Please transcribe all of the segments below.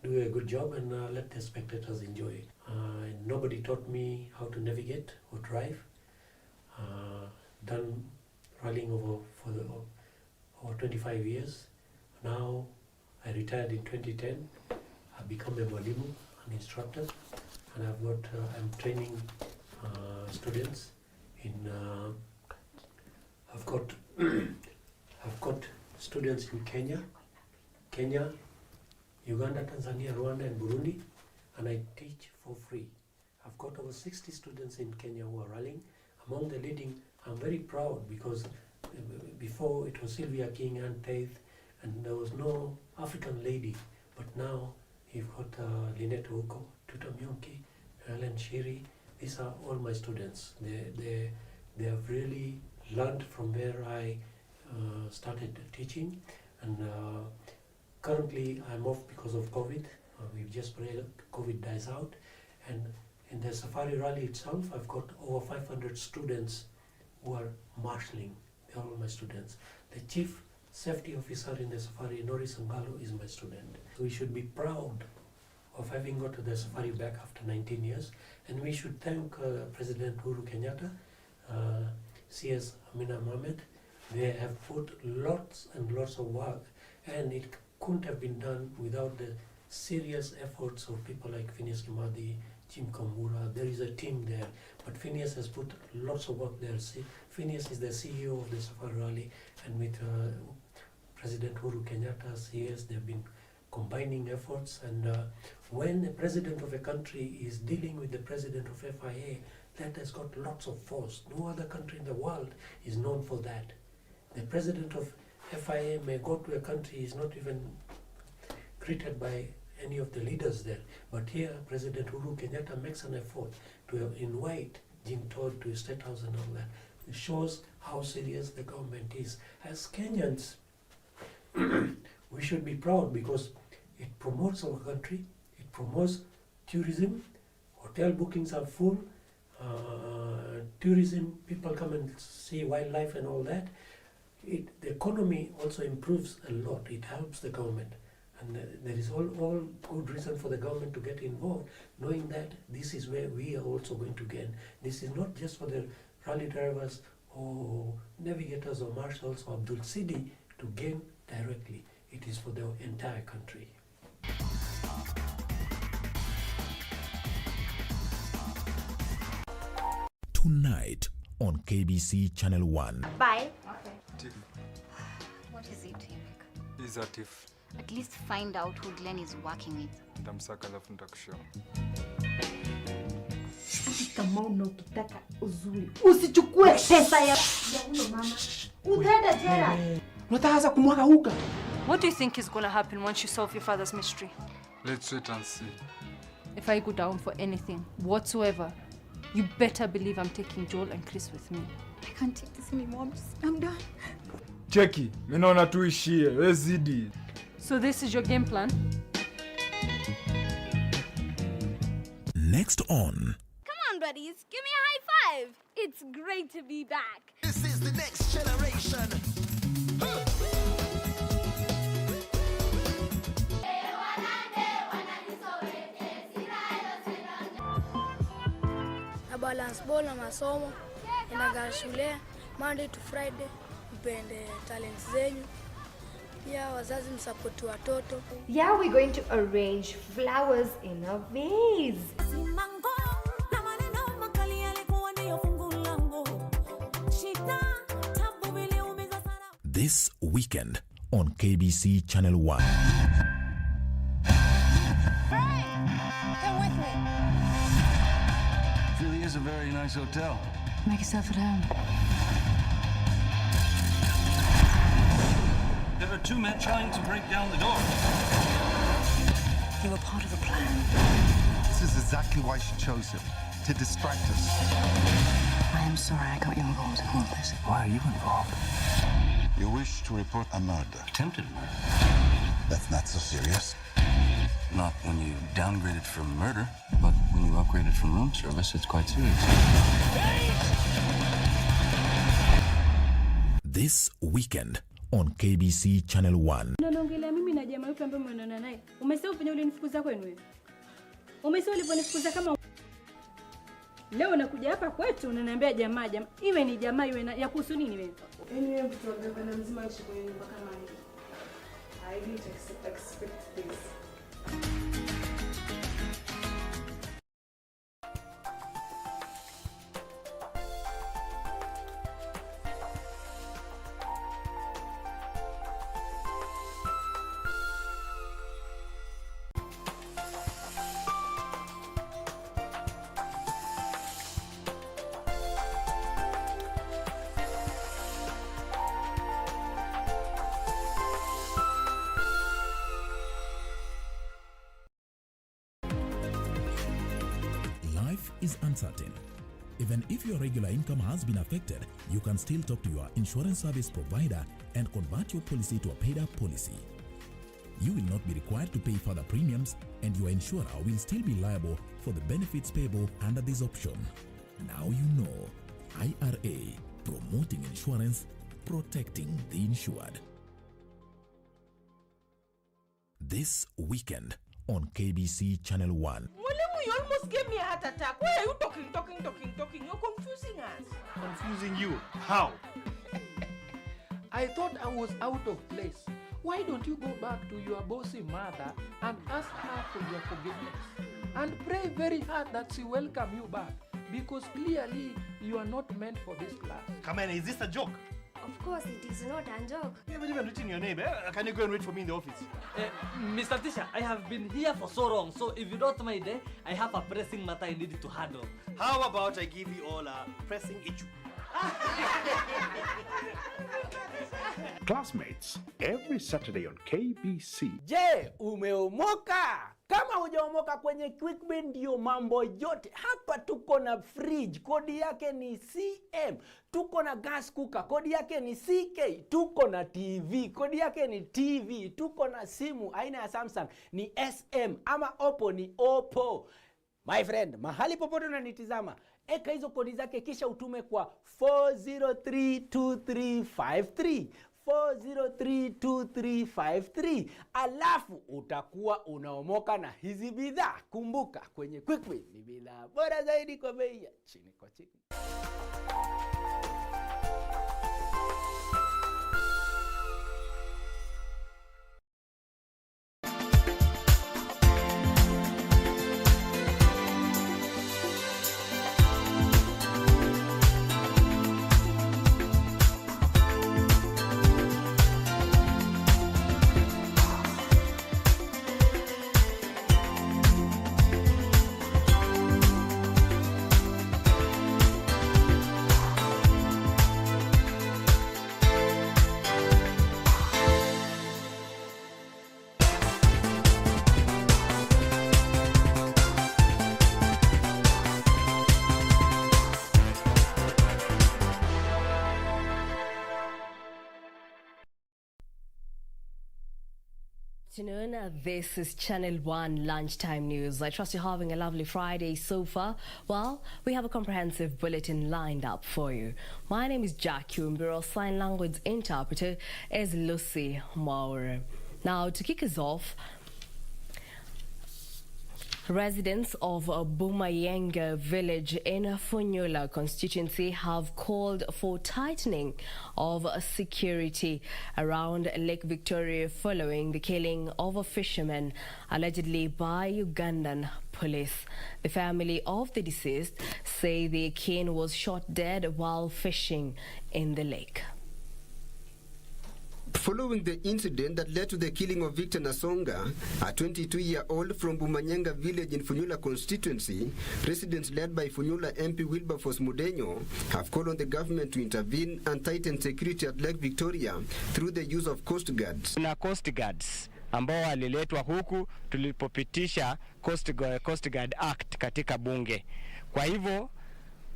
do a good job and let the spectators enjoy it. Nobody taught me how to navigate or drive. Done rallying over 25 years. Now I retired in 2010. I've become a mwalimu, an instructor, and I'm training students in. I've got students in Kenya, Uganda, Tanzania, Rwanda, and Burundi, and I teach for free. I've got over 60 students in Kenya who are rallying. Among the leading, I'm very proud because before it was Sylvia King and Taith, and there was no African lady, but now you've got Lynette Ouko, Tuta Myonki, Ellen Shiri. These are all my students. They have really learned from where I started teaching, and currently I'm off because of COVID. We've just prayed COVID dies out, and in the Safari Rally itself, I've got over 500 students who are marshalling. They're all my students. The chief safety officer in the Safari, Norris Angalo, is my student. We should be proud of having got the Safari back after 19 years, and we should thank President Uhuru Kenyatta, CS Amina Mohamed. They have put lots and lots of work, and it couldn't have been done without the serious efforts of people like Phineas Kimathi, Jim Kamura. There is a team there, but Phineas has put lots of work there. Phineas is the CEO of the Safari Rally, and with President Uhuru Kenyatta, CS, they've been combining efforts. And when the president of a country is dealing with the president of FIA, that has got lots of force. No other country in the world is known for that. The president of FIA may go to a country, is not even greeted by any of the leaders there. But here, President Uhuru Kenyatta makes an effort to invite Jim Todd to his State House and all that. It shows how serious the government is. As Kenyans, we should be proud because it promotes our country, it promotes tourism, hotel bookings are full, tourism, people come and see wildlife and all that. The economy also improves a lot, it helps the government. And there is all good reason for the government to get involved, knowing that this is where we are also going to gain. This is not just for the rally drivers or navigators or marshals or Abdul Sidi to gain directly. It is for the entire country. Tonight on KBC Channel 1. Bye. Okay. Tiff. What is it, Eric? Is a Tiff. At least find out who Glenn is working with. Ndamsaka alafu nitakushow. Kama unataka uzuri, usichukue pesa ya huyo mama. Utaenda jela. Unataka kumwaga uga. What do you think is going to happen once you solve your father's mystery? Let's wait and see. If I go down for anything whatsoever, you better believe I'm taking Joel and Chris with me. I can't take this anymore. I'm done. Jacky, mimi naona tuishie. Wewe zidi. So this is your game plan? Next on. Come on, buddies. Give me a high five. It's great to be back. This is the next generation. Na balance ball na masomo. Ninaga shule Monday to Friday. Mpende talent zenyu. Yeah, wazazi msupport watoto. Yeah, we're going to arrange flowers in a vase. This weekend on KBC Channel 1. Hey, come with me. It really is a very nice hotel. Make yourself at home. There are two men trying to break down the door. You were part of the plan. This is exactly why she chose him, to distract us. I am sorry I got you involved in all this. Why are you involved? You wish to report a murder. Attempted murder. That's not so serious. Not when you downgraded from murder, but when you upgraded from room service, it's quite serious. This weekend on KBC Channel 1. Naongelea mimi na jamaa yupi ambaye umeonana naye? Umesahau penye ulinifukuza kwenu wewe? Umesahau uliponifukuza kama leo unakuja hapa kwetu unaniambia jamaa. Iwe ni jamaa iwe ya kuhusu nini wewe? Yaani wewe mtu wa gavana mzima aishi kwenye nyumba kama hii. I didn't expect this. Life is uncertain. Even if your regular income has been affected, you can still talk to your insurance service provider and convert your policy to a paid-up policy. You will not be required to pay further premiums, and your insurer will still be liable for the benefits payable under this option. Now you know. IRA, promoting insurance, protecting the insured. This weekend on KBC Channel 1. You almost gave me a heart attack. Why are you talking? You're confusing us. Confusing you? How? I thought I was out of place. Why don't you go back to your bossy mother and ask her for your forgiveness? And pray very hard that she welcome you back. Because clearly you are not meant for this class. Come on, is this a joke? Of course it is not a joke. You haven't even written your name. Can you go and wait for me in the office? Mr. Tisha, I have been here for so long, so if you don't mind, I have a pressing matter I need to handle. How about I give you all a pressing issue? Classmates, every Saturday on KBC. Je, umeomoka? Kama hujaomoka kwenye QuickBin ndio mambo yote. Hapa tuko na fridge, kodi yake ni CM. Tuko na gas cooker, kodi yake ni CK. Tuko na TV, kodi yake ni TV. Tuko na simu aina ya Samsung ni SM ama Oppo ni Oppo. My friend, mahali popote unanitizama, eka hizo kodi zake kisha utume kwa 4032353. 4032353, alafu utakuwa unaomoka na hizi bidhaa. Kumbuka, kwenye QuickBin ni bidhaa bora zaidi kwa bei ya chini kwa chini. This is Channel 1 Lunchtime News. I trust you're having a lovely Friday so far. Well, we have a comprehensive bulletin lined up for you. My name is Jacky Wambiru. Sign language interpreter is Lucy Maure. Now, to kick us off, residents of Bumayenga village in Funyula constituency have called for tightening of security around Lake Victoria following the killing of a fisherman allegedly by Ugandan police. The family of the deceased say the king was shot dead while fishing in the lake. Following the incident that led to the killing of Victor Nasonga, a 22-year-old from Bumanyenga village in Funyula constituency, residents led by Funyula MP Wilberforce Mudenyo have called on the government to intervene and tighten security at Lake Victoria through the use of coast guards. Na coast guards ambao waliletwa huku tulipopitisha Coast Guard Act katika bunge. Kwa hivyo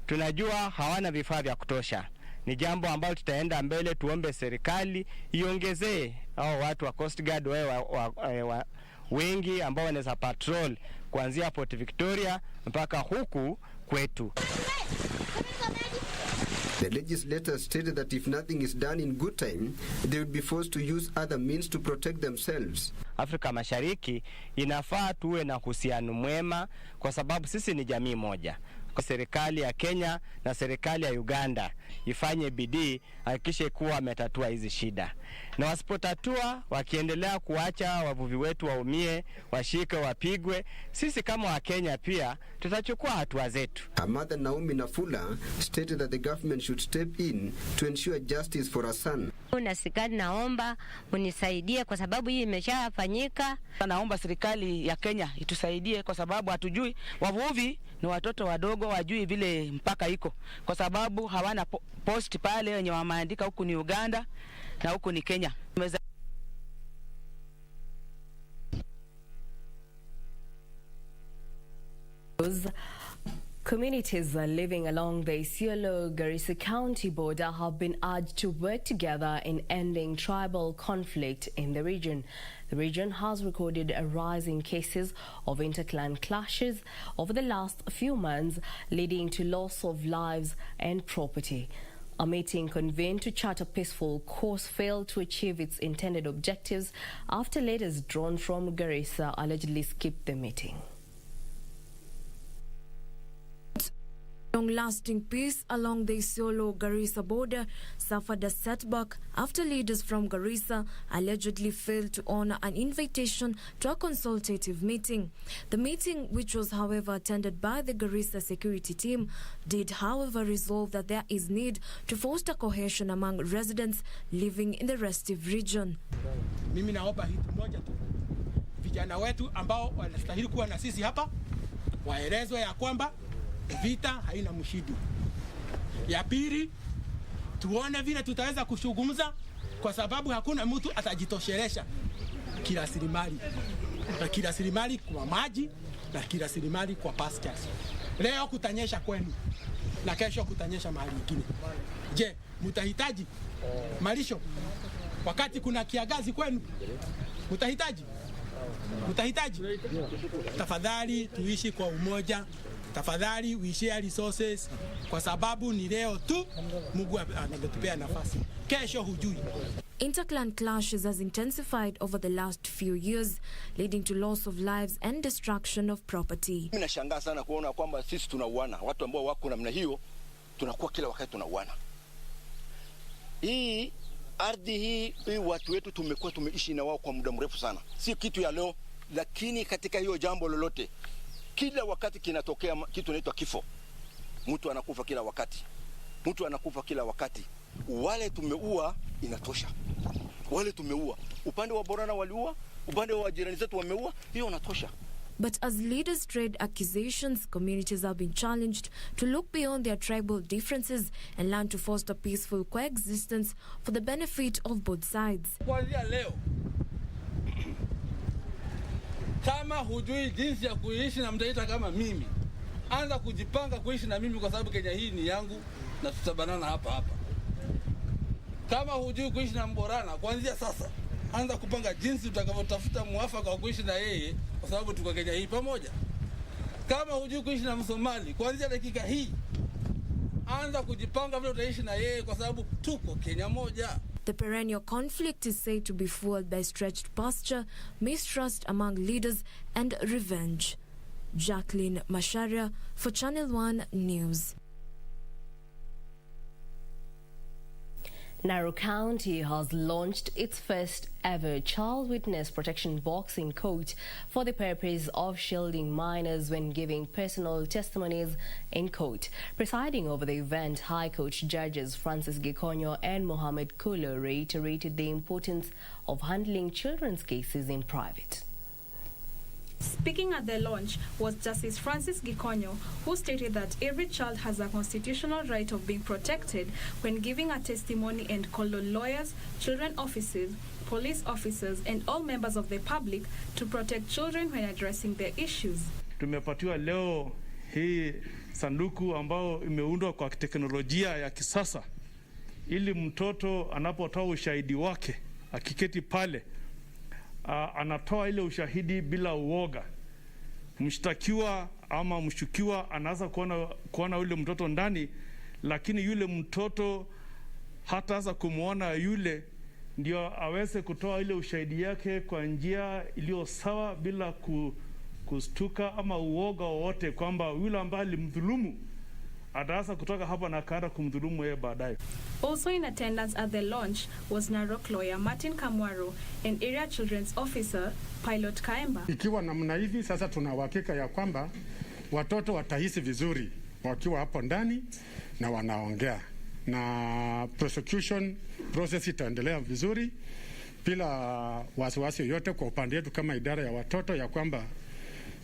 tunajua hawana vifaa vya kutosha. Ni jambo ambalo tutaenda mbele, tuombe serikali iongezee hao watu wa Coast Guard wengi ambao wanaweza patrol kuanzia Port Victoria mpaka huku kwetu. The legislators stated that if nothing is done in good time, they would be forced to use other means to protect themselves. Afrika Mashariki inafaa tuwe na uhusiano mwema kwa sababu sisi ni jamii moja. Kwa serikali ya Kenya na serikali ya Uganda ifanye bidii hakikishe kuwa wametatua hizi shida. Na wasipotatua wakiendelea kuacha wavuvi wetu waumie, washike, wapigwe, sisi kama wa Kenya pia tutachukua hatua zetu. Mother Naomi Nafula stated that the government should step in to ensure justice for her son. Na serikali naomba unisaidie kwa sababu hii imeshafanyika. Naomba serikali ya Kenya itusaidie kwa sababu hatujui wavuvi ni watoto wadogo wajui vile mpaka iko kwa sababu hawana post pale wenye wameandika huku ni Uganda na huku ni Kenya. Communities living along the Isiolo-Garissa County border have been urged to work together in ending tribal conflict in the region. The region has recorded a rise in cases of interclan clashes over the last few months, leading to loss of lives and property. A meeting convened to chart a peaceful course failed to achieve its intended objectives after leaders drawn from Garissa allegedly skipped the meeting. Long-lasting peace along the Isiolo-Garissa border suffered a setback after leaders from Garissa allegedly failed to honor an invitation to a consultative meeting. The meeting, which was however attended by the Garissa security team, did however resolve that there is need to foster cohesion among residents living in the restive region. Mimi naomba hitu moja tu. Vijana wetu ambao wanastahili kuwa na sisi hapa waelezwe ya kwamba vita haina mshindi. Ya pili, tuone vile tutaweza kushugumza kwa sababu hakuna mtu atajitoshelesha kila rasilimali. Na kila rasilimali kwa maji na kila rasilimali kwa pastures. Leo kutanyesha kwenu na kesho kutanyesha mahali nyingine. Je, mtahitaji malisho wakati kuna kiangazi kwenu? Mtahitaji? Tafadhali tuishi kwa umoja. Tafadhali we share resources kwa sababu ni leo tu Mungu ametupea nafasi. Kesho hujui. Interclan clashes has intensified over the last few years, leading to loss of lives and destruction of property. Mimi nashangaa sana kuona kwamba sisi tunauana, watu ambao wako namna hiyo tunakuwa kila wakati tunauana. Hii ardhi hii watu wetu tumekuwa tumeishi na wao kwa muda mrefu sana. Si kitu ya leo, lakini katika hiyo jambo lolote kila wakati kinatokea kitu inaitwa kifo. Mtu anakufa kila wakati. Wale tumeua inatosha. Wale tumeua. Upande wa Borana waliua, upande wa jirani zetu wameua, hiyo inatosha. But as leaders trade accusations, communities have been challenged to look beyond their tribal differences and learn to foster peaceful coexistence for the benefit of both sides. Kuanzia leo, kama hujui jinsi ya kuishi na mtaita kama mimi, anza kujipanga kuishi na mimi kwa sababu Kenya hii ni yangu na tutabanana hapa hapa. Kama hujui kuishi na Mborana, kuanzia sasa anza kupanga jinsi utakavyotafuta muafaka wa kuishi na yeye kwa sababu tuko Kenya hii pamoja. Kama hujui kuishi na Msomali, kuanzia dakika hii anza kujipanga vile utaishi na yeye kwa sababu tuko Kenya moja. The perennial conflict is said to be fueled by stretched posture, mistrust among leaders, and revenge. Jacqueline Masharia for Channel 1 News. Narrow County has launched its first ever child witness protection box in court for the purpose of shielding minors when giving personal testimonies in court. Presiding over the event, High Court Judges Francis Gikonyo and Mohammed Kulo reiterated the importance of handling children's cases in private. Speaking at the launch was Justice Francis Gikonyo, who stated that every child has a constitutional right of being protected when giving a testimony, and called on lawyers, children officers, police officers, and all members of the public to protect children when addressing their issues. Tumepatiwa leo hii sanduku ambao imeundwa kwa teknolojia ya kisasa ili mtoto anapotoa ushahidi wake akiketi pale anatoa ile ushahidi bila uoga. Mshtakiwa ama mshukiwa anaanza kuona ule mtoto ndani, lakini yule mtoto hataanza kumwona yule ndio aweze kutoa ile ushahidi yake kwa njia iliyo sawa bila kustuka ama uoga wowote kwamba yule ambaye alimdhulumu ataanza kutoka hapa na kaenda kumdhulumu yeye baadaye. Also in attendance at the launch was Narok lawyer Martin Kamwaro and area children's officer Pilot Kaemba. Ikiwa namna hivi sasa tuna uhakika ya kwamba watoto watahisi vizuri wakiwa hapo ndani na wanaongea, na prosecution process itaendelea vizuri bila wasiwasi yoyote kwa upande wetu kama idara ya watoto, ya kwamba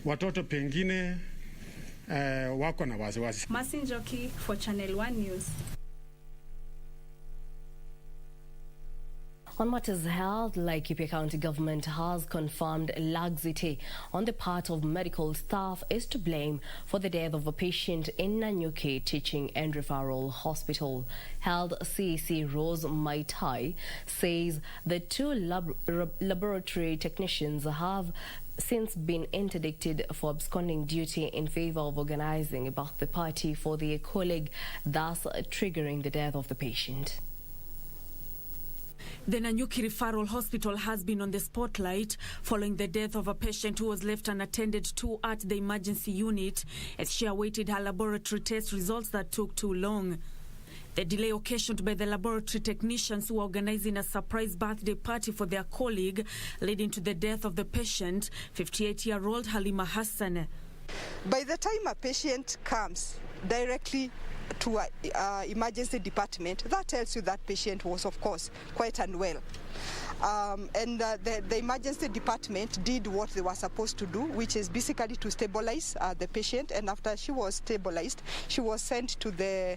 watoto pengine wako na wasiwasi. Masin Joki for Channel 1 News. On matters health, Laikipia County Government has confirmed laxity on the part of medical staff is to blame for the death of a patient in Nanyuki Teaching and Referral Hospital. Health CEC Rose Maitai says the two laboratory technicians have since been interdicted for absconding duty in favor of organizing a birthday party for their colleague, thus triggering the death of the patient. The Nanyuki Referral Hospital has been on the spotlight following the death of a patient who was left unattended to at the emergency unit as she awaited her laboratory test results that took too long. The delay occasioned by the laboratory technicians who were organizing a surprise birthday party for their colleague, leading to the death of the patient, 58-year-old Halima Hassan. By the time a patient comes directly to an emergency department, that tells you that patient was, of course, quite unwell. The emergency department did what they were supposed to do, which is basically to stabilize the patient. And after she was stabilized, she was sent to the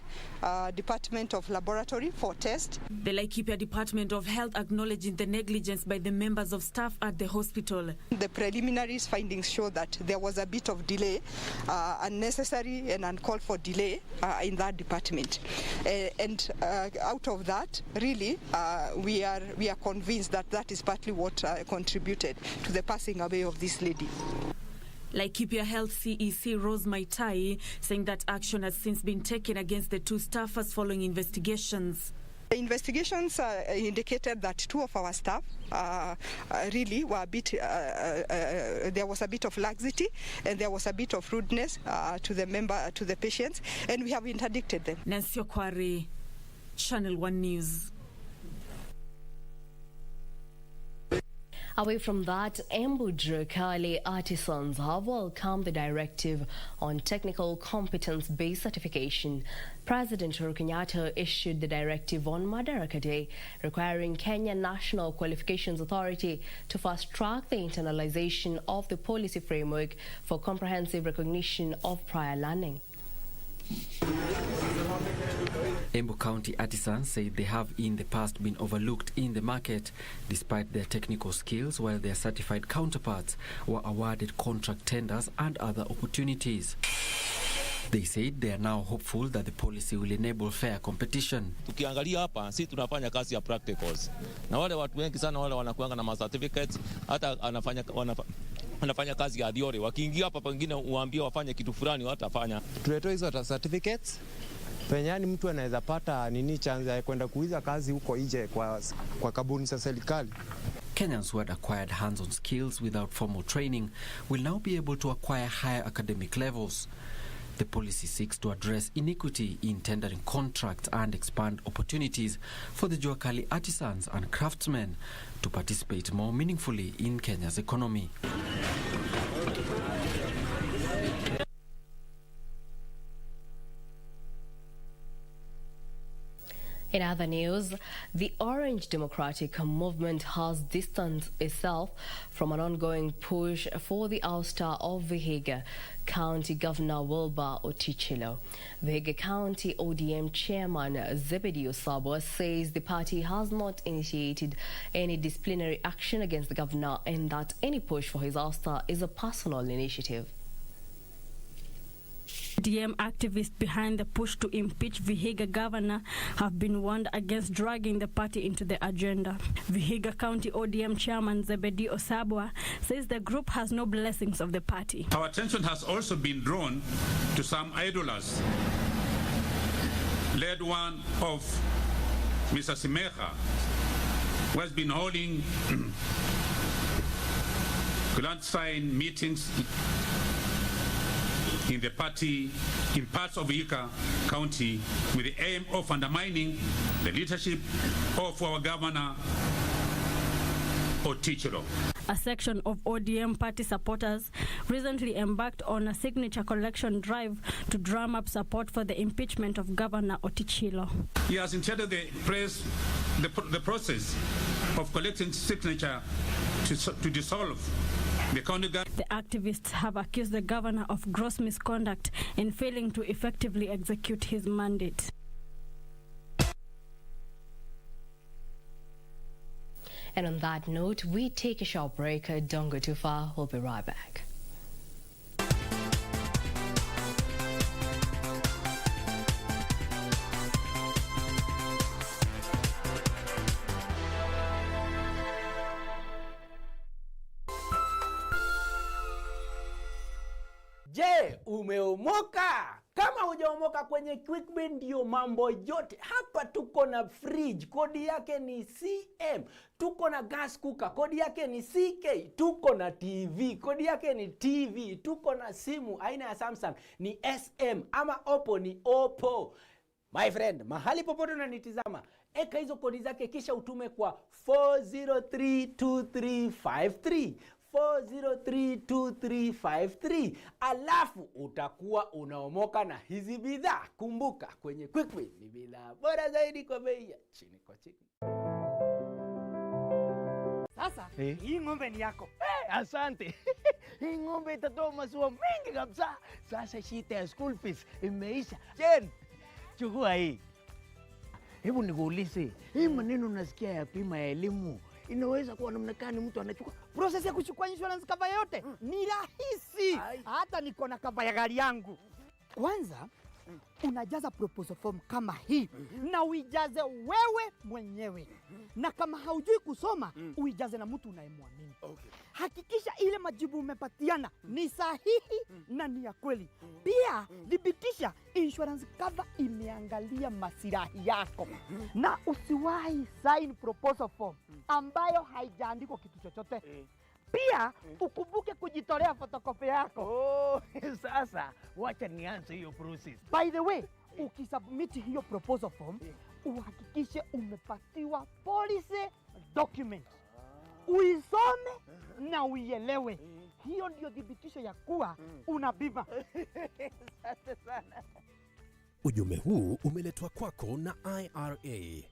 Department of Laboratory for test. The Laikipia Department of Health acknowledging the negligence by the members of staff at the hospital. The preliminary findings show that there was a bit of delay, unnecessary and uncalled for delay in that department. Out of that, really, we are convinced that is partly what contributed to the passing away of this lady. Laikipia Health CEC Rose Maitai saying that action has since been taken against the two staffers following investigations. The investigations indicated that two of our staff really were a bit, there was a bit of laxity and there was a bit of rudeness to the patients, and we have interdicted them. Nancy Okwari, Channel 1 News. Away from that, Embudre Kali artisans have welcomed the directive on technical competence-based certification. President Uhuru Kenyatta issued the directive on Madaraka Day, requiring Kenya National Qualifications Authority to fast-track the internalization of the policy framework for comprehensive recognition of prior learning. Embu County artisans say they have in the past been overlooked in the market despite their technical skills, while their certified counterparts were awarded contract tenders and other opportunities. They said they are now hopeful that the policy will enable fair competition. Tukiangalia hapa, sisi tunafanya kazi ya practicals. Na wale watu wengi sana wale wanakuanga na certificates, hata anafanya kazi ya theory. Wakiingia hapa pengine uambie wafanye kitu fulani watafanya. Tuletoa hizo certificates. Penyani mtu anaweza pata chance ya kwenda kuiza kazi huko nje kwa kampuni za serikali. Kenyans who had acquired hands-on skills without formal training will now be able to acquire higher academic levels. The policy seeks to address inequity in tendering contracts and expand opportunities for the Jua Kali artisans and craftsmen to participate more meaningfully in Kenya's economy. In other news, the Orange Democratic Movement has distanced itself from an ongoing push for the ouster of Vihiga County Governor Wilbur Otichilo. Vihiga County ODM Chairman Zebedee Osabwa says the party has not initiated any disciplinary action against the governor and that any push for his ouster is a personal initiative. ODM activists behind the push to impeach Vihiga governor have been warned against dragging the party into the agenda. Vihiga County ODM Chairman Zebedee Osabwa says the group has no blessings of the party. Our attention has also been drawn to some idlers led one of Mr. Simeha, who has been holding clandestine meetings in the party in parts of Vihiga County with the aim of undermining the leadership of our governor, Otichilo. A section of ODM party supporters recently embarked on a signature collection drive to drum up support for the impeachment of Governor Otichilo. He has intended the process of collecting signature to dissolve the county government. The activists have accused the governor of gross misconduct in failing to effectively execute his mandate. And on that note, we take a short break. Don't go too far. We'll be right back. Je, umeomoka? Kama hujaomoka kwenye QuickBin ndio mambo yote. Hapa tuko na fridge, kodi yake ni CM. Tuko na gas cooker, kodi yake ni CK. Tuko na TV, kodi yake ni TV. Tuko na simu aina ya Samsung ni SM, ama Oppo ni Oppo. My friend, mahali popote unanitizama, eka hizo kodi zake kisha utume kwa 4032353. 4032353, alafu utakuwa unaomoka na hizi bidhaa. Kumbuka, kwenye QuickBin ni bidhaa bora zaidi kwa bei ya chini kwa chini. Sasa hii ng'ombe ni yako. Asante. Hii ng'ombe itatoa maziwa mengi kabisa. Sasa shida ya school fees imeisha. Jen, chukua hii. Hebu nikuulize, hii maneno unasikia ya bima ya elimu inaweza kuwa namna gani mtu anachukua? Process ya kuchukua insurance cover yote ni rahisi. Hata niko na cover ya gari yangu. Kwanza unajaza proposal form kama hii na uijaze wewe mwenyewe. Na kama haujui kusoma, uijaze na mtu unayemwamini. Hakikisha ile majibu umepatiana ni sahihi na ni ya kweli. Pia thibitisha insurance cover imeangalia maslahi yako. Na usiwahi sign proposal form ambayo haijaandikwa kitu chochote. Pia ukumbuke kujitolea photocopy yako. Sasa wacha nianze hiyo process. By the way, ukisubmit hiyo proposal form, uhakikishe umepatiwa policy document. Uisome na uielewe. Hiyo ndio thibitisho ya kuwa una bima. Asante sana. Ujumbe huu umeletwa kwako na IRA.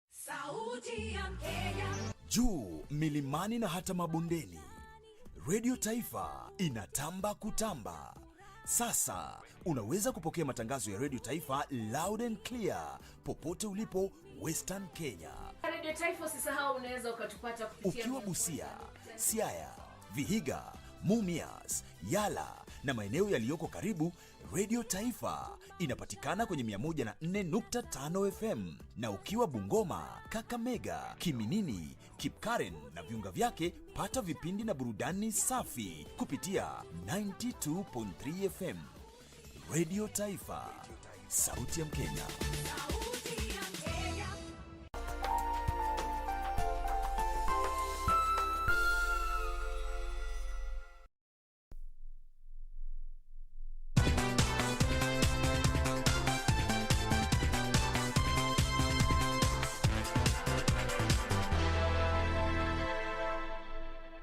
Sauti ya Kenya. Juu milimani na hata mabondeni, Radio Taifa inatamba kutamba. Sasa unaweza kupokea matangazo ya Radio Taifa loud and clear popote ulipo Western Kenya. Radio Taifa usisahau unaweza ukatupata kupitia ukiwa Busia, Siaya, Vihiga, Mumias, Yala na maeneo yaliyoko karibu. Radio Taifa inapatikana kwenye 104.5 FM, na ukiwa Bungoma, Kakamega, Kiminini, Kipkaren na viunga vyake, pata vipindi na burudani safi kupitia 92.3 FM. Radio Taifa, sauti ya Mkenya.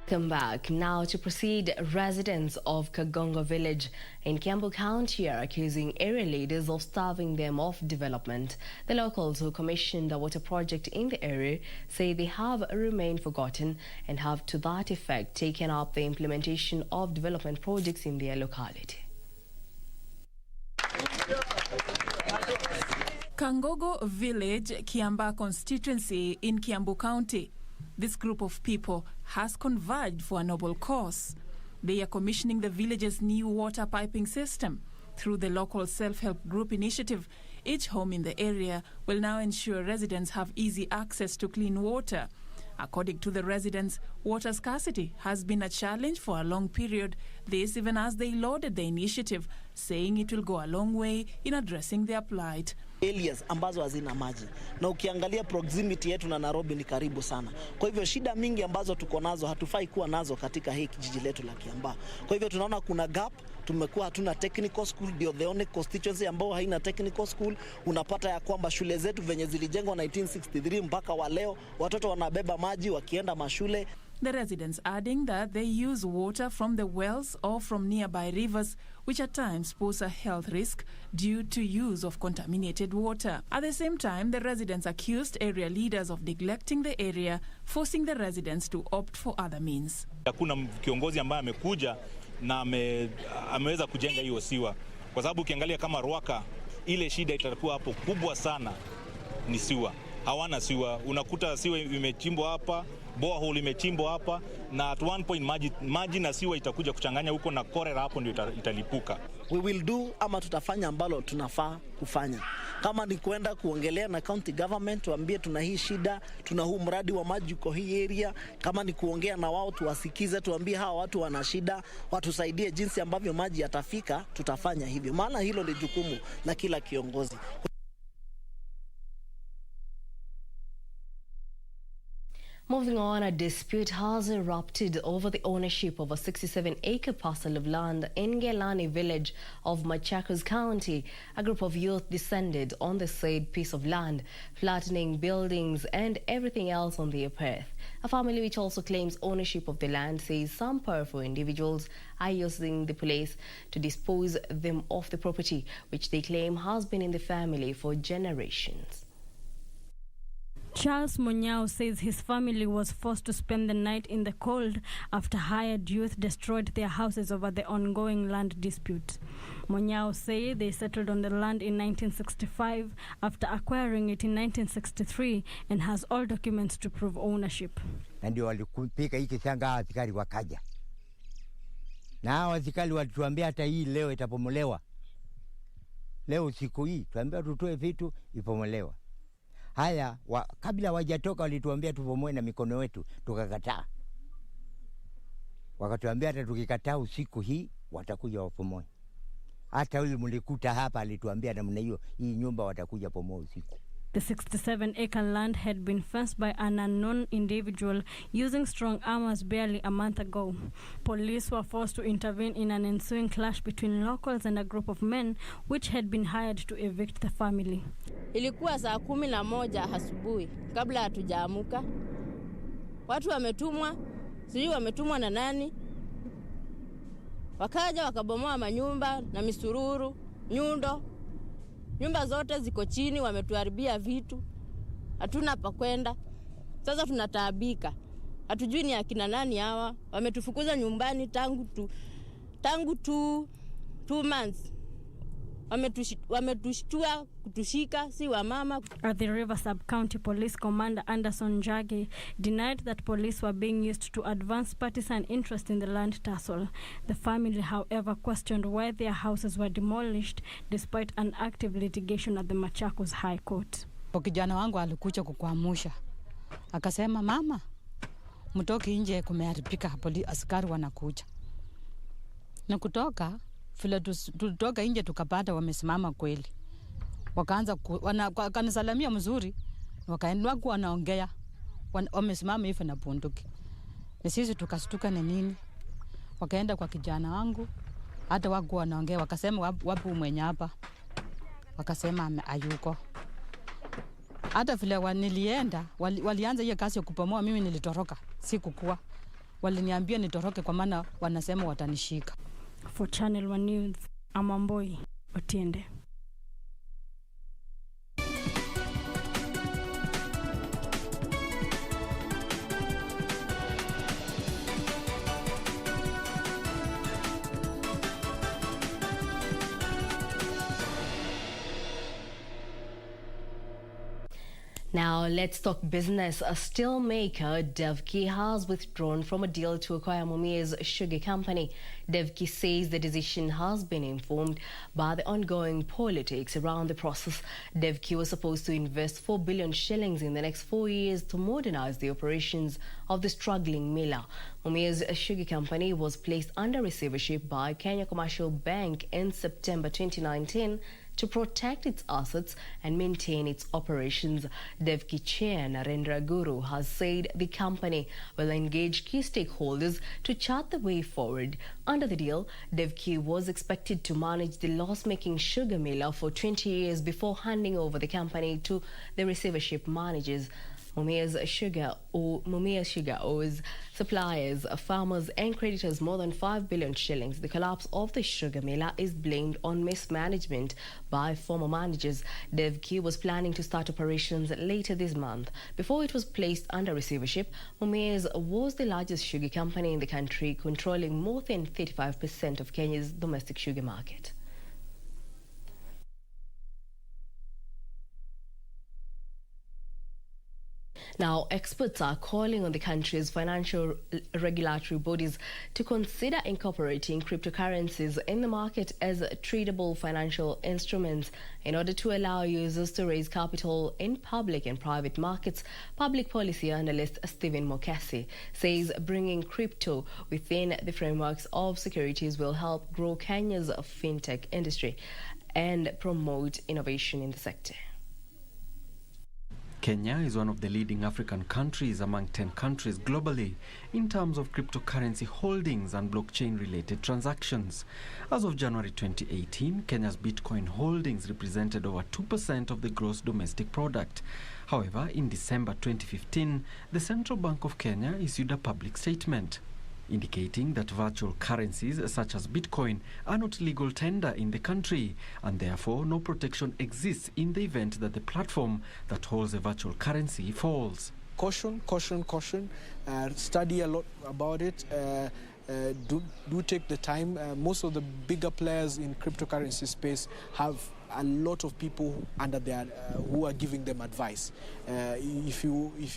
Welcome back. Now to proceed, residents of Kagongo village in Kiambu County are accusing area leaders of starving them of development. The locals who commissioned the water project in the area say they have remained forgotten and have to that effect taken up the implementation of development projects in their locality. Kangogo village, Kiamba constituency in Kiambu County. This group of people has converged for a noble cause. They are commissioning the village's new water piping system. Through the local self-help group initiative, each home in the area will now ensure residents have easy access to clean water. According to the residents, water scarcity has been a challenge for a long period, this even as they lauded the initiative, saying it will go a long way in addressing their plight. Areas ambazo hazina maji, na ukiangalia proximity yetu na Nairobi ni karibu sana. Kwa hivyo shida mingi ambazo tuko nazo hatufai kuwa nazo katika hii kijiji letu la Kiambaa. Kwa hivyo tunaona kuna gap, tumekuwa hatuna technical school, ndio the only constituency ambao haina technical school. Unapata ya kwamba shule zetu venye zilijengwa 1963 mpaka wa leo watoto wanabeba maji wakienda mashule. The residents adding that they use water from the wells or from nearby rivers, which at times pose a health risk due to use of contaminated water. At the same time, the residents accused area leaders of neglecting the area, forcing the residents to opt for other means. Hakuna kiongozi ambaye amekuja na ameweza kujenga hiyo siwa, kwa sababu ukiangalia kama Ruaka, ile shida itakuwa hapo kubwa sana ni siwa. Hawana siwa, unakuta siwa imechimbwa hapa, borehole imechimbwa hapa, na at one point maji na siwa itakuja kuchanganya huko na cholera hapo ndio italipuka. We will do ama tutafanya ambalo tunafaa kufanya. Kama ni kwenda kuongelea na county government, tuambie tuna hii shida, tuna huu mradi wa maji kwa hii area. Kama ni kuongea na wao tuwasikize, tuambie hawa watu wana shida, watusaidie jinsi ambavyo maji yatafika, tutafanya hivyo. Maana hilo ni jukumu la kila kiongozi. Moving on, a dispute has erupted over the ownership of a 67-acre parcel of land in Gelani village of Machakos County. A group of youth descended on the said piece of land, flattening buildings and everything else on their path. A family which also claims ownership of the land says some powerful individuals are using the police to dispose them of the property, which they claim has been in the family for generations. Charles Monyao says his family was forced to spend the night in the cold after hired youth destroyed their houses over the ongoing land dispute. Monyao say they settled on the land in 1965 after acquiring it in 1963 and has all documents to prove ownership. Na ndio walikupika hiki shanga askari wakaja. Na hao askari walituambia hata hii leo itapomolewa. Leo siku hii tuambia tutoe vitu ipomolewa. Haya, kabla wajatoka walituambia tupomoe na mikono yetu, tukakataa. Wakatuambia hata tukikataa usiku hii watakuja wapomoe. Hata yule mlikuta hapa alituambia namna hiyo, hii nyumba watakuja pomoe usiku. The 67-acre land had been fenced by an unknown individual using strong arms barely a month ago. Police were forced to intervene in an ensuing clash between locals and a group of men which had been hired to evict the family. Ilikuwa saa 11 asubuhi kabla hatujaamuka. Watu wametumwa, sijui wametumwa na nani. Wakaja wakabomoa manyumba na misururu, nyundo. Nyumba zote ziko chini, wametuharibia vitu. Hatuna pa kwenda. Sasa tunataabika. Hatujui ni akina nani hawa. Wametufukuza nyumbani tangu 2 months. Wametushtua kutushika si wa mama. At the River Sub-County Police Commander Anderson Jacky denied that police were being used to advance partisan interest in the land tussle. The family, however, questioned why their houses were demolished despite an active litigation at the Machakos High Court. Kijana wangu alikuja kukuamusha. Akasema, mama, mtoki nje kumeharibika, askari wanakuja. Na kutoka vile tutoka nje tukapata wamesimama kweli. Wakaanza wakanisalamia mzuri, wakaenda wanaongea. Wamesimama hivi na bunduki. Na sisi tukastuka ni nini? Wakaenda kwa kijana wangu, hata wako wanaongea, wakasema wapo mwenye hapa. Wakasema hayuko. Hata vile nilienda, walianza hiyo kazi ya kupomoa, mimi nilitoroka, sikukua. Waliniambia nitoroke kwa maana wanasema watanishika. For Channel 1 News, Amamboi Otiende. Now, let's talk business. A steel maker, Devki, has withdrawn from a deal to acquire Mumia's sugar company. Devki says the decision has been informed by the ongoing politics around the process. Devki was supposed to invest 4 billion shillings in the next 4 years to modernize the operations of the struggling miller. Mumia's sugar company was placed under receivership by Kenya Commercial Bank in September 2019 to protect its assets and maintain its operations. Devki Chair Narendra Guru has said the company will engage key stakeholders to chart the way forward. Under the deal, Devki was expected to manage the loss-making sugar miller for 20 years before handing over the company to the receivership managers. Mumia's Sugar owes suppliers, farmers and creditors more than 5 billion shillings. The collapse of the sugar miller is blamed on mismanagement by former managers. Devki was planning to start operations later this month. Before it was placed under receivership, Mumia's was the largest sugar company in the country, controlling more than 35% of Kenya's domestic sugar market. Now, experts are calling on the country's financial regulatory bodies to consider incorporating cryptocurrencies in the market as tradable financial instruments in order to allow users to raise capital in public and private markets. Public policy analyst Stephen Mokasi says bringing crypto within the frameworks of securities will help grow Kenya's fintech industry and promote innovation in the sector. Kenya is one of the leading African countries among 10 countries globally in terms of cryptocurrency holdings and blockchain-related transactions. As of January 2018, Kenya's Bitcoin holdings represented over 2% of the gross domestic product. However, in December 2015, the Central Bank of Kenya issued a public statement indicating that virtual currencies such as Bitcoin are not legal tender in the country, and therefore no protection exists in the event that the platform that holds a virtual currency falls. Caution, caution, caution. Study a lot about it. Do take the time. Most of the bigger players in cryptocurrency space have a lot of people under their who are giving them advice. If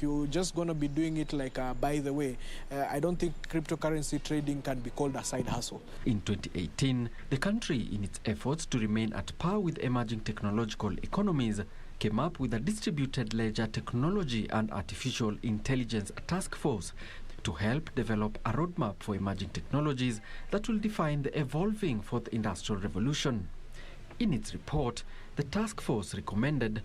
you're just going to be doing it like by the way, I don't think cryptocurrency trading can be called a side hustle. In 2018, the country, in its efforts to remain at par with emerging technological economies, came up with a distributed ledger technology and artificial intelligence task force to help develop a roadmap for emerging technologies that will define the evolving fourth industrial revolution. In its report, the task force recommended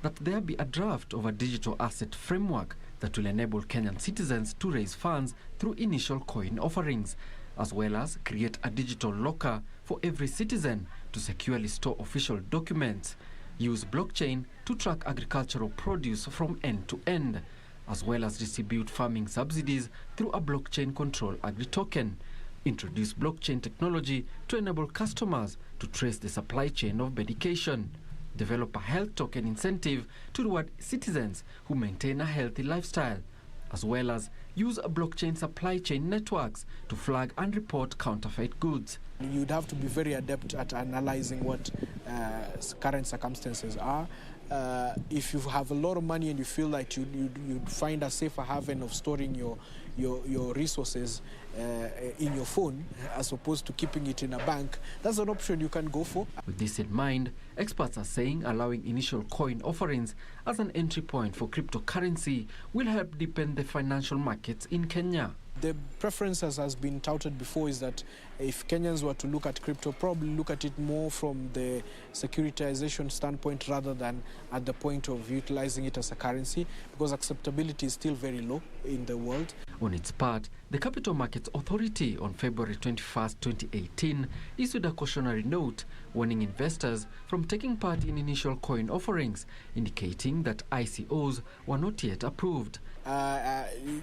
that there be a draft of a digital asset framework that will enable Kenyan citizens to raise funds through initial coin offerings, as well as create a digital locker for every citizen to securely store official documents, use blockchain to track agricultural produce from end to end, as well as distribute farming subsidies through a blockchain control agri-token, introduce blockchain technology to enable customers to trace the supply chain of medication, develop a health token incentive to reward citizens who maintain a healthy lifestyle, as well as use a blockchain supply chain networks to flag and report counterfeit goods. You'd have to be very adept at analyzing what current circumstances are. If you have a lot of money and you feel like you'd find a safer haven of storing your resources in your phone as opposed to keeping it in a bank, that's an option you can go for. With this in mind, experts are saying allowing initial coin offerings as an entry point for cryptocurrency will help deepen the financial markets in Kenya. The preference, as has been touted before, is that if Kenyans were to look at crypto, probably look at it more from the securitization standpoint rather than at the point of utilizing it as a currency, because acceptability is still very low in the world. On its part, the Capital Markets Authority on February 21st, 2018 issued a cautionary note warning investors from taking part in initial coin offerings, indicating that ICOs were not yet approved.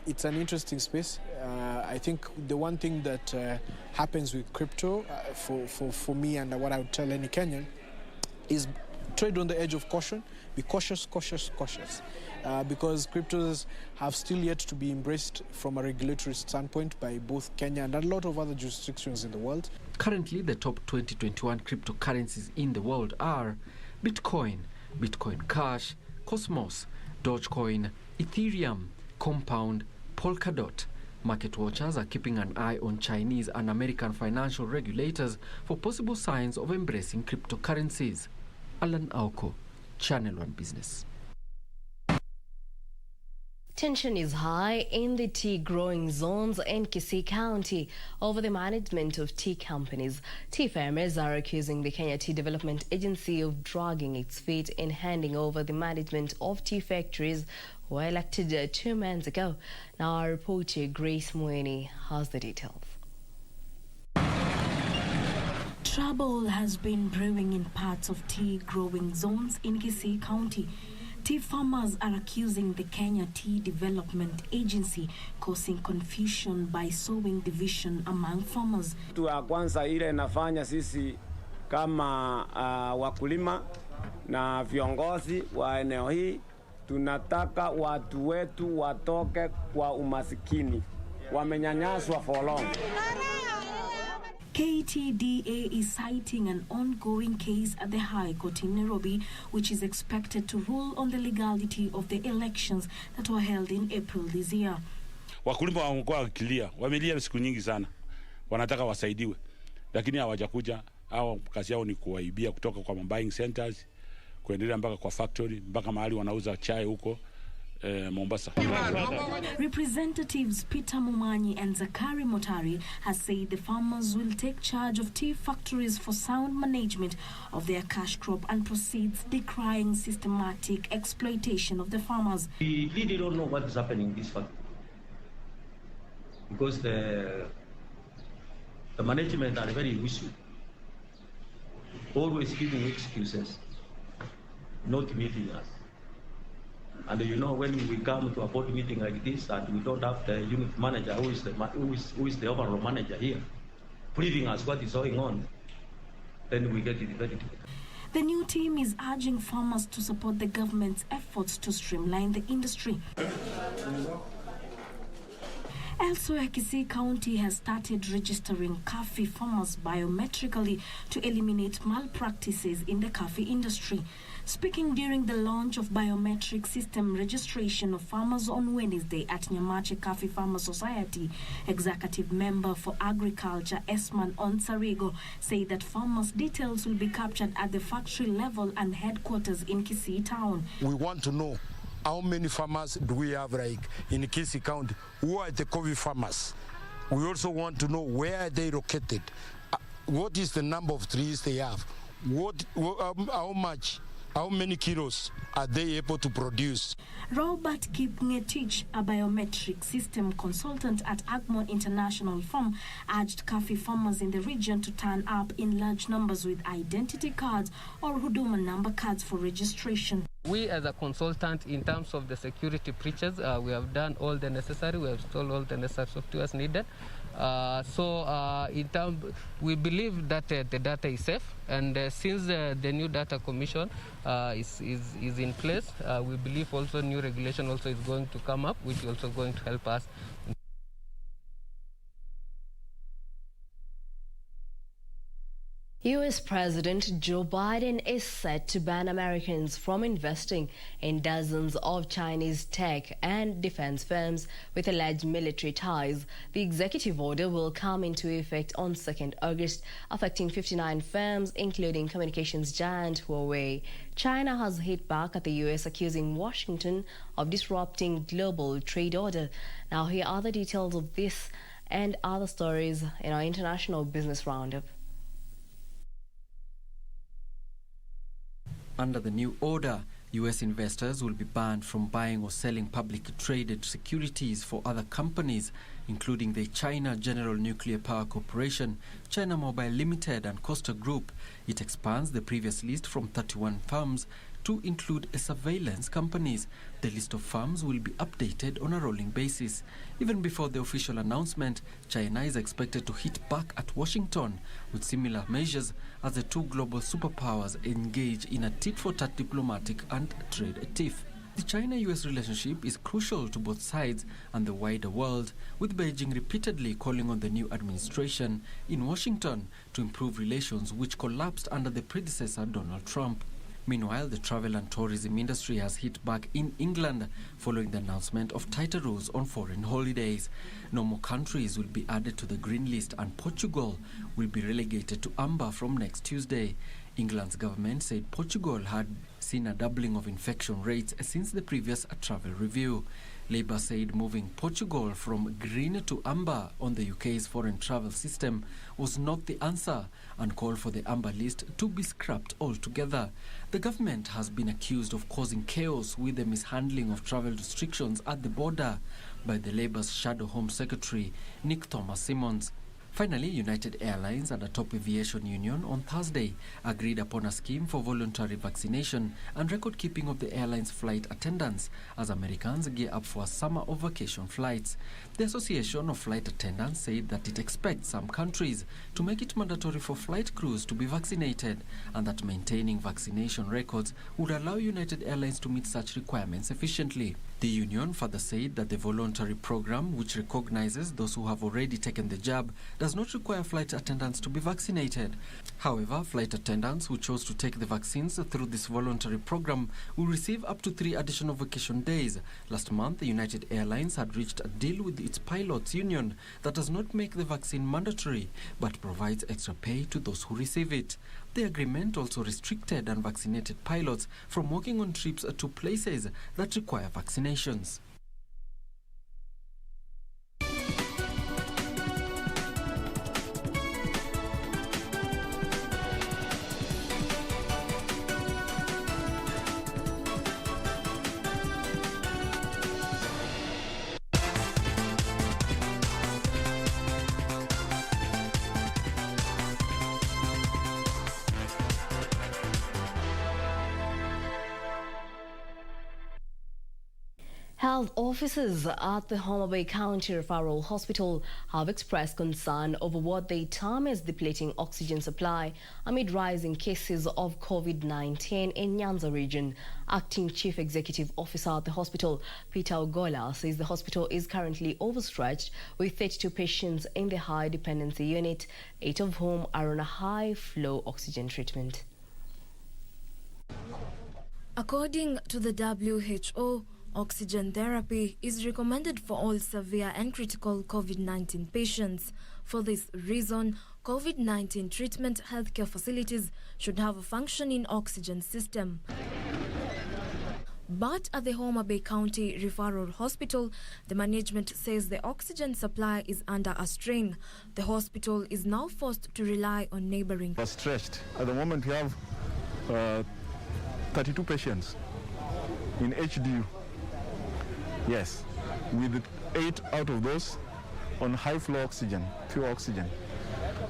It's an interesting space. I think the one thing that happens with crypto for me and what I would tell any Kenyan is trade on the edge of caution. Be cautious, cautious, cautious. Because cryptos have still yet to be embraced from a regulatory standpoint by both Kenya and a lot of other jurisdictions in the world. Currently, the top 2021 cryptocurrencies in the world are Bitcoin, Bitcoin Cash, Cosmos, Dogecoin, Ethereum, Compound, Polkadot. Market watchers are keeping an eye on Chinese and American financial regulators for possible signs of embracing cryptocurrencies. Alan Auko, Channel 1 Business. Tension is high in the tea growing zones in KBC County over the management of tea companies. Tea farmers are accusing the Kenya Tea Development Agency of dragging its feet in handing over the management of tea factories who were elected 2 months ago. Now our reporter Grace Mweni has the details. Trouble has been brewing in parts of tea growing zones in KBC County. Tea farmers are accusing the Kenya Tea Development Agency causing confusion by sowing division among farmers. Kitu ya kwanza ile inafanya sisi kama wakulima na viongozi wa eneo hii tunataka watu wetu watoke kwa umasikini. Wamenyanyaswa for long. KTDA is citing an ongoing case at the High Court in Nairobi, which is expected to rule on the legality of the elections that were held in April this year. Wakulima wamekuwa wakilia, wamelia siku nyingi sana. Wanataka wasaidiwe. Lakini hawajakuja. Hao kazi yao ni kuwaibia kutoka kwa buying centers, kuendelea mpaka kwa factory, mpaka mahali wanauza chai huko Mombasa. Representatives Peter Mumanyi and Zakari Motari has said the farmers will take charge of tea factories for sound management of their cash crop and proceeds decrying systematic exploitation of the farmers. We really don't know what is happening in this factory because the management are very wishy, always giving excuses, not meeting us. And you know, when we come to a board meeting like this and we don't have the unit manager who is the overall manager here briefing us what is going on, then we get it very difficult. The new team is urging farmers to support the government's efforts to streamline the industry. Elsewhere, KBC County has started registering coffee farmers biometrically to eliminate malpractices in the coffee industry. Speaking during the launch of biometric system registration of farmers on Wednesday at Nyamache Coffee Farmers Society, Executive Member for Agriculture Esman Onsarigo said that farmers' details will be captured at the factory level and headquarters in KBC Town. We want to know how many farmers do we have like in KBC County? Who are the coffee farmers? We also want to know where are they located? What is the number of trees they have? How many kilos are they able to produce? Robert Kipngetich, a biometric system consultant at Agmon International Farm, urged coffee farmers in the region to turn up in large numbers with identity cards or Huduma number cards for registration. We as a consultant, in terms of the security breaches, we have done all the necessary, we have installed all the necessary software needed. We believe that the data is safe, and since the new data commission is in place, we believe also new regulation also is going to come up, which is also going to help us. U.S. President Joe Biden is set to ban Americans from investing in dozens of Chinese tech and defense firms with alleged military ties. The executive order will come into effect on 2nd August, affecting 59 firms, including communications giant Huawei. China has hit back at the U.S., accusing Washington of disrupting global trade order. Now, here are the details of this and other stories in our International Business Roundup. Under the new order, U.S. investors will be banned from buying or selling publicly traded securities for other companies, including the China General Nuclear Power Corporation, China Mobile Limited and Costa Group. It expands the previous list from 31 firms to include surveillance companies. The list of firms will be updated on a rolling basis. Even before the official announcement, China is expected to hit back at Washington with similar measures as the two global superpowers engage in a tit-for-tat diplomatic and trade tiff. The China-US relationship is crucial to both sides and the wider world, with Beijing repeatedly calling on the new administration in Washington to improve relations which collapsed under the predecessor Donald Trump. Meanwhile, the travel and tourism industry has hit back in England following the announcement of tighter rules on foreign holidays. No more countries will be added to the green list, and Portugal will be relegated to amber from next Tuesday. England's government said Portugal had seen a doubling of infection rates since the previous travel review. Labour said moving Portugal from green to amber on the UK's foreign travel system was not the answer and called for the amber list to be scrapped altogether. The government has been accused of causing chaos with the mishandling of travel restrictions at the border by the Labour's Shadow Home Secretary, Nick Thomas-Simons. Finally, United Airlines and a top aviation union on Thursday agreed upon a scheme for voluntary vaccination and record-keeping of the airline's flight attendants as Americans gear up for a summer or vacation flights. The Association of Flight Attendants said that it expects some countries to make it mandatory for flight crews to be vaccinated and that maintaining vaccination records would allow United Airlines to meet such requirements efficiently. The union further said that the voluntary program, which recognizes those who have already taken the jab, does not require flight attendants to be vaccinated. However, flight attendants who chose to take the vaccines through this voluntary program will receive up to 3 additional vacation days. Last month, United Airlines had reached a deal with its pilots union that does not make the vaccine mandatory, but provides extra pay to those who receive it. The agreement also restricted unvaccinated pilots from working on trips to places that require vaccinations. Health officers at the Homa Bay County Referral Hospital have expressed concern over what they term as depleting oxygen supply amid rising cases of COVID-19 in Nyanza region. Acting Chief Executive Officer at the hospital, Peter Ogola, says the hospital is currently overstretched with 32 patients in the high dependency unit, 8 of whom are on a high-flow oxygen treatment. According to the WHO, oxygen therapy is recommended for all severe and critical COVID-19 patients. For this reason, COVID-19 treatment healthcare facilities should have a functioning oxygen system. But at the Homa Bay County Referral Hospital, the management says the oxygen supply is under a strain. The hospital is now forced to rely on neighboring. We're stretched. At the moment, we have 32 patients in HDU. Yes, with 8 out of those on high-flow oxygen, pure oxygen.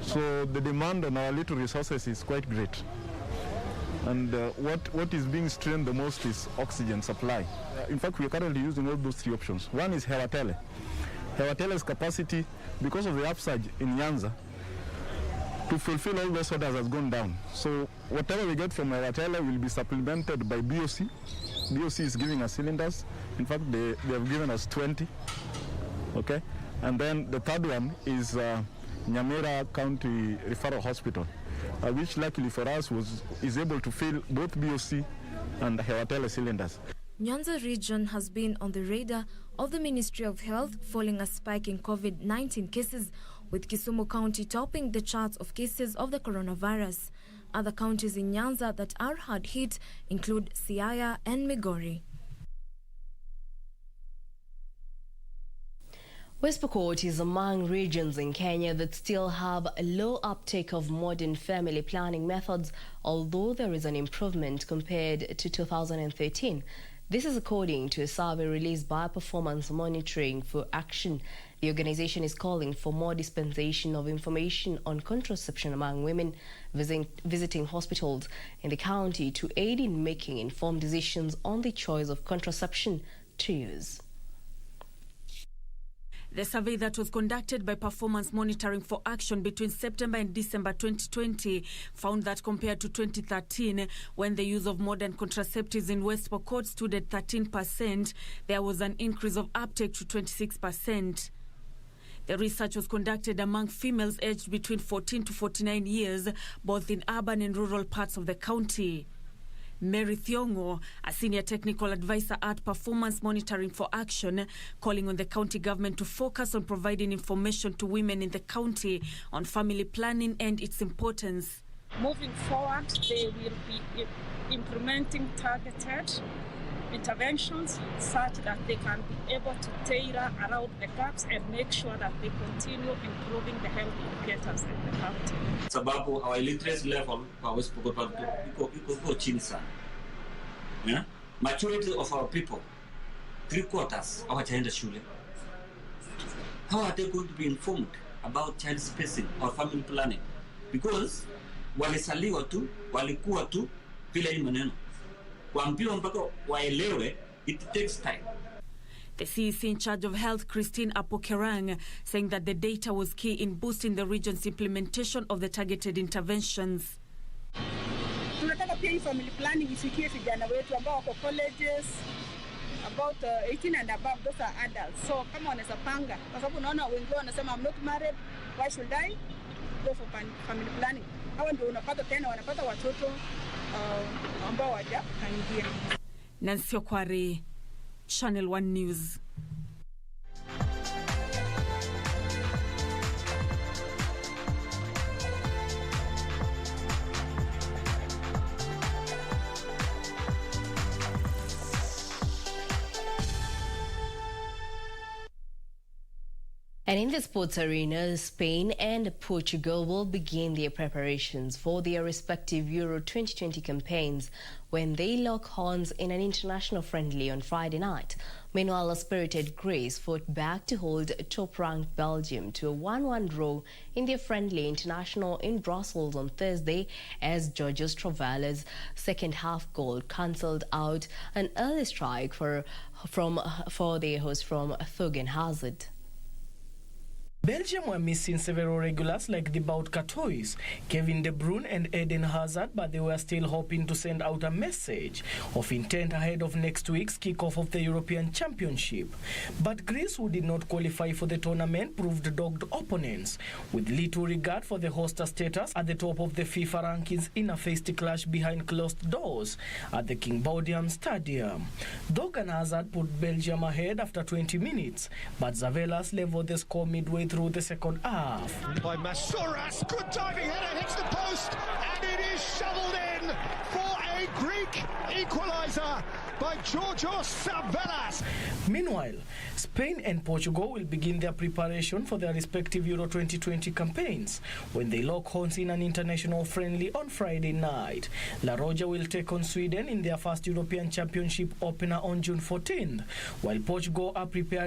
So the demand on our little resources is quite great. And what is being strained the most is oxygen supply. In fact, we are currently using all those 3 options. One is Hewatele. Hewatele's capacity, because of the upsurge in Nyanza, to fulfill all those orders has gone down. So whatever we get from Hewatele will be supplemented by BOC. BOC is giving us cylinders. In fact, they have given us 20. Okay? And then the third one is Nyamira County Referral Hospital, which luckily for us is able to fill both BOC and Hewatele cylinders. Nyanza region has been on the radar of the Ministry of Health following a spike in COVID-19 cases, with Kisumu County topping the charts of cases of the coronavirus. Other counties in Nyanza that are hard hit include Siaya and Migori. West Pokot is among regions in Kenya that still have a low uptake of modern family planning methods, although there is an improvement compared to 2013. This is according to a survey released by Performance Monitoring for Action. The organization is calling for more dispensation of information on contraception among women visiting hospitals in the county to aid in making informed decisions on the choice of contraception to use. The survey that was conducted by Performance Monitoring for Action between September and December 2020 found that compared to 2013, when the use of modern contraceptives in West Pokot stood at 13%, there was an increase of uptake to 26%. The research was conducted among females aged between 14 to 49 years, both in urban and rural parts of the county. Mary Thiongo, a senior technical advisor at Performance Monitoring for Action, calling on the county government to focus on providing information to women in the county on family planning and its importance. Moving forward, they will be implementing targeted interventions such that they can be able to tailor around the gaps and make sure that they continue improving the health indicators in the county. Sababu our illiteracy level iko chini sana. Yeah? Majority of our people, 3/4 hawajaenda shule. How are they going to be informed about child spacing or family planning? Because walisaliwa tu, walikuwa tu bila hii maneno. It takes time. The CEC in charge of health, Christine Apokerang, saying that the data was key in boosting the region's implementation of the targeted interventions. Tunataka pia family planning ifikie vijana wetu ambao wako colleges about 18 and above, those are adults. So kama wanaweza panga, kwa sababu unaona wengi wanasema I'm not married, why should I go for family planning? Hao ndio unapata tena wanapata watoto ambao hawajaingia. Nancy Okware, Channel 1 News. And in the sports arena, Spain and Portugal will begin their preparations for their respective Euro 2020 campaigns when they lock horns in an international friendly on Friday night. Meanwhile, a spirited Greece fought back to hold top-ranked Belgium to a 1-1 draw in their friendly international in Brussels on Thursday as Georgios Travala's second-half goal cancelled out an early strike for their host from Thorgan Hazard. Belgium were missing several regulars like Thibaut Courtois, Kevin De Bruyne and Eden Hazard, but they were still hoping to send out a message of intent ahead of next week's kickoff of the European Championship. But Greece, who did not qualify for the tournament, proved dogged opponents, with little regard for the host status at the top of the FIFA rankings in a feisty clash behind closed doors at the King Baudium Stadium. Thorgan Hazard put Belgium ahead after 20 minutes, but Zavelas leveled the score midway through the second half. By Masouras, good diving header, hits the post, and it is shoveled in for a Greek equaliser by Georgios Zavelas. Meanwhile, Spain and Portugal will begin their preparation for their respective Euro 2020 campaigns when they lock horns in an international friendly on Friday night. La Roja will take on Sweden in their first European Championship opener on June 14th, while Portugal are prepared